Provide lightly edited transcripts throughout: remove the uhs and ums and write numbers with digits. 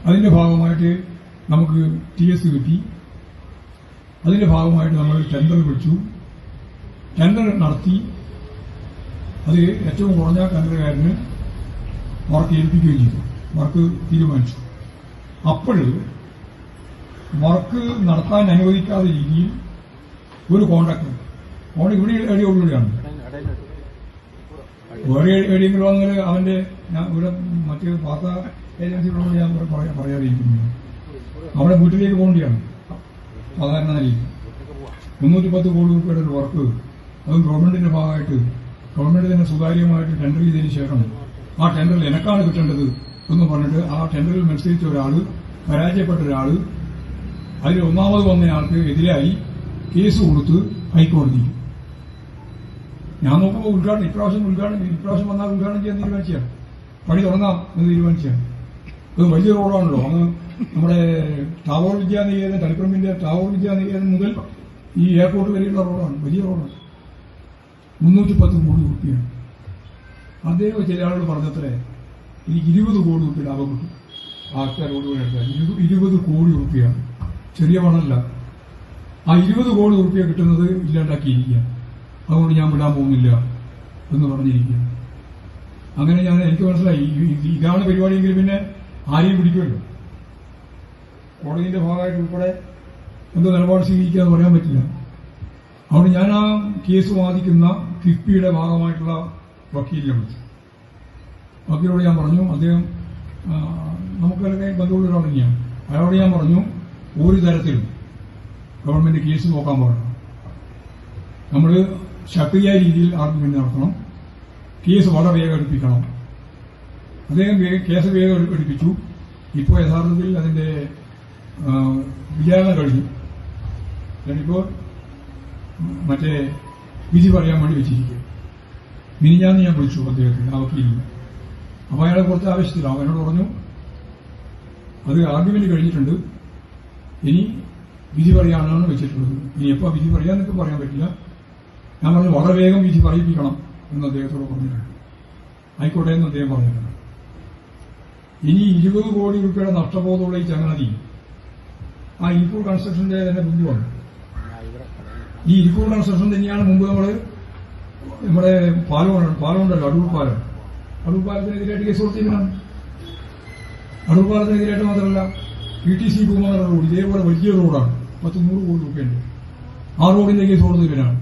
അതിന്റെ ഭാഗമായിട്ട് നമുക്ക് TS കിട്ടി. അതിന്റെ ഭാഗമായിട്ട് നമ്മൾ ടെൻഡർ വിളിച്ചു. ടെൻഡർ നടത്തി. അത് ഏറ്റവും കുറഞ്ഞ ടെൻഡറുകാരന് വർക്ക് ഏൽപ്പിക്കുകയും ചെയ്തു. വർക്ക് തീരുമാനിച്ചു. അപ്പോൾ വർക്ക് നടത്താൻ അനുവദിക്കാത്ത രീതിയിൽ ഒരു കോൺട്രാക്ടർ ഇവിടെ എവിടെയാണ് വേറെ എവിടെയെങ്കിലും വന്നാൽ അവന്റെ ഇവിടെ മറ്റ് വാർത്താ ഏജൻസികളോട് ഞാൻ പറയാതിരിക്കുന്നു. അവിടെ വീട്ടിലേക്ക് പോകേണ്ടിയാണ് സാധാരണ നിലയിൽ. 310 കോടി രൂപയുടെ ഒരു വർക്ക് അതും ഗവൺമെന്റിന്റെ ഭാഗമായിട്ട് ഗവൺമെന്റ് തന്നെ സ്വകാര്യമായിട്ട് ടെൻഡർ ചെയ്തതിന് ശേഷം ആ ടെൻഡറിൽ എനക്കാണ് കിട്ടേണ്ടത് എന്ന് പറഞ്ഞിട്ട് ആ ടെൻഡറിൽ മത്സരിച്ച ഒരാള് പരാജയപ്പെട്ട ഒരാള് അതിൽ ഒന്നാമത് വന്നയാൾക്ക് എതിരായി കേസ് കൊടുത്ത് ഹൈക്കോടതി. ഞാൻ നോക്കുമ്പോൾ ഇപ്രാവശ്യം വന്നാൽ ഉദ്ഘാടനം ചെയ്യാൻ തീരുമാനിച്ചാണ്. പണി തുടങ്ങാം എന്ന് തീരുമാനിച്ചാണ്. അത് വലിയ റോഡാണല്ലോ. അന്ന് നമ്മുടെ ടാഗോർ വിദ്യാനികേതൻ തളിപ്പറമ്പിന്റെ ടാഗോർ വിദ്യാനികേതൻ മുതൽ ഈ എയർപോർട്ട് വരെയുള്ള റോഡാണ്. വലിയ റോഡാണ്. 310 കോടി രൂപയാണ്. അദ്ദേഹം ചില ആളുകൾ പറഞ്ഞത്രേ എനിക്ക് 20 കോടി രൂപ ലാഭം കിട്ടും. ആൾക്കാർ റോഡ് വഴി എടുത്താൽ 20 കോടി രൂപയാണ്. ചെറിയ പണമല്ല. ആ 20 കോടി രൂപ കിട്ടുന്നത് ഇല്ലാണ്ടാക്കിയിരിക്കുക. അതുകൊണ്ട് ഞാൻ വിടാൻ പോകുന്നില്ല എന്ന് പറഞ്ഞിരിക്കുക. അങ്ങനെ എനിക്ക് മനസ്സിലായി ഇതാണ് പരിപാടിയെങ്കിൽ പിന്നെ ആരെയും പിടിക്കുമല്ലോ. കോടതിന്റെ ഭാഗമായിട്ട് ഉൾപ്പെടെ എന്തോ നിലപാട് സ്വീകരിക്കുക എന്ന് പറയാൻ പറ്റില്ല. അതുകൊണ്ട് ഞാൻ ആ കേസ് വാദിക്കുന്ന കിഫ്ബിയുടെ ഭാഗമായിട്ടുള്ള വക്കീലിനെ വിളിച്ചു. വക്കീലോട് ഞാൻ പറഞ്ഞു, അദ്ദേഹം നമുക്കൊക്കെ ബന്ധമുള്ള ഒരാൾ തന്നെയാണ്. അയാളോട് ഞാൻ പറഞ്ഞു, ഒരു തരത്തിലും ഗവൺമെന്റ് കേസ് നോക്കാൻ പാടില്ല. നമ്മൾ ശക്തിയായ രീതിയിൽ ആർഗ്യുമെന്റ് നടത്തണം. കേസ് വളരെ വേഗം എടുപ്പിക്കണം. അദ്ദേഹം കേസ് വേഗം എടുപ്പിച്ചു. ഇപ്പോൾ യഥാർത്ഥത്തിൽ അതിന്റെ വിചാരണ കഴിഞ്ഞു. ഞാനിപ്പോൾ മറ്റേ വിധി പറയാൻ വേണ്ടി വെച്ചിരിക്കുക. മിനിഞ്ഞാന്ന് ഞാൻ വിളിച്ചു അദ്ദേഹത്തിന്, ആ വക്കീലിന്. അപ്പൊ അയാളെ കുറച്ച് ആവശ്യത്തിലാണ്. എന്നോട് പറഞ്ഞു അത് ആർഗ്യുമെന്റ് കഴിഞ്ഞിട്ടുണ്ട്, ഇനി വിധി പറയാനാണ് വെച്ചിട്ടുള്ളത്. ഇനി എപ്പോൾ വിധി പറയാന്നൊക്കെ പറയാൻ പറ്റില്ല. ഞാൻ പറഞ്ഞു വളരെ വേഗം വിധി പറയിപ്പിക്കണം എന്ന് അദ്ദേഹത്തോട് പറഞ്ഞിട്ടുണ്ട്. ആയിക്കോട്ടെ എന്ന് അദ്ദേഹം പറഞ്ഞിട്ടുണ്ട്. ഇനി 20 കോടി രൂപയുടെ നഷ്ടബോധമുള്ള ഈ ചങ്ങാതി ആ ഇരിക്കൂർ കൺസ്ട്രക്ഷന്റെ തന്നെ ബന്ധുവാണ്. ഈ ഇരിക്കൂർ കൺസ്ട്രക്ഷൻ തന്നെയാണ് മുമ്പ് നമ്മുടെ പാലമുണ്ടല്ലോ, അടൂർ പാലം. അടൂർ പാലത്തിനെതിരായിട്ട് കേസ് കൊടുത്തിരിക്കുന്നതാണ്. അടൂർ പാലത്തിനെതിരായിട്ട് മാത്രമല്ല, PTC കുമാർ റോഡ് ഇതേപോലെ വലിയ റോഡാണ്. 100 കോടി രൂപയുണ്ട്. ആ റോഡിന്റെ കേസ് കൊടുത്തവരാണ്.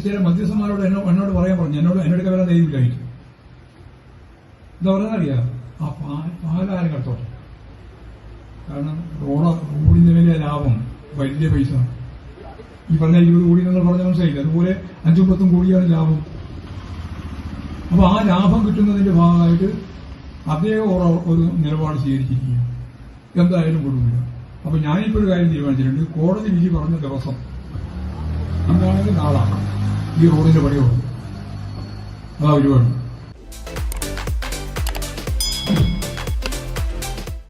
ചില മധ്യസ്ഥന്മാരോട് എന്നോട് പറയാൻ പറഞ്ഞു, എന്നോടൊക്കെ വരാൻ ധൈര്യമില്ലായിട്ട്. എന്താ പറയുന്നറിയാം, ആ പാലാരം കടത്തോട്ടെ. കാരണം റോഡിന്റെ വലിയ ലാഭം വലിയ പൈസ. ഈ പറഞ്ഞ 20 കോടി നിങ്ങൾ പറഞ്ഞ മനസ്സിലായില്ല. അതുപോലെ 5-10 കോടിയാണ് ലാഭം. അപ്പൊ ആ ലാഭം കിട്ടുന്നതിന്റെ ഭാഗമായിട്ട് അദ്ദേഹം ഒരു നിലപാട് സ്വീകരിച്ചിരിക്കുക. എന്തായാലും കൊടുക്കില്ല. അപ്പൊ ഞാനിപ്പോൾ ഒരു കാര്യം തീരുമാനിച്ചിട്ടുണ്ട്. കോടതി വിധി പറഞ്ഞ ദിവസം എന്താണെങ്കിൽ നാളാണ് ഈ റോഡിന്റെ പണി തുടങ്ങും. അതാ ഒരുപാട്